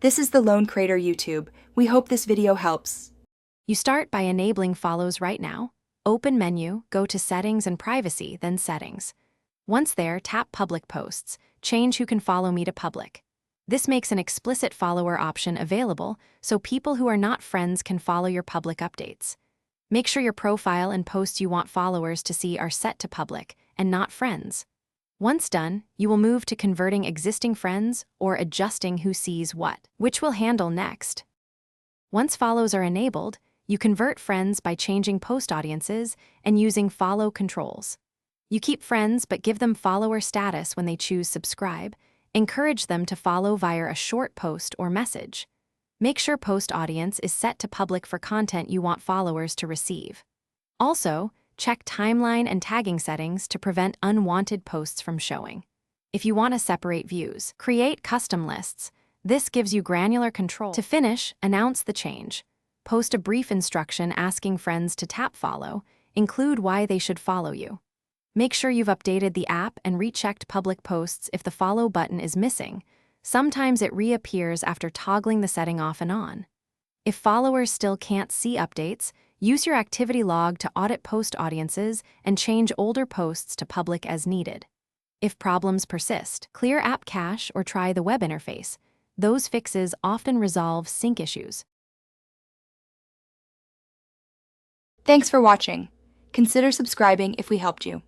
This is the Lone Creator YouTube. We hope this video helps. You start by enabling follows right now. Open menu, go to Settings and Privacy, then Settings. Once there, tap Public Posts. Change who can follow me to public. This makes an explicit follower option available, so people who are not friends can follow your public updates. Make sure your profile and posts you want followers to see are set to public and not friends. Once done, you will move to converting existing friends or adjusting who sees what, which we'll handle next. Once follows are enabled, you convert friends by changing post audiences and using follow controls. You keep friends but give them follower status when they choose subscribe. Encourage them to follow via a short post or message. Make sure post audience is set to public for content you want followers to receive. Also, check timeline and tagging settings to prevent unwanted posts from showing. If you want to separate views, create custom lists. This gives you granular control. To finish, announce the change. Post a brief instruction asking friends to tap follow. Include why they should follow you. Make sure you've updated the app and rechecked public posts if the follow button is missing. Sometimes it reappears after toggling the setting off and on. If followers still can't see updates, use your activity log to audit post audiences and change older posts to public as needed. If problems persist, clear app cache or try the web interface. Those fixes often resolve sync issues. Thanks for watching. Consider subscribing if we helped you.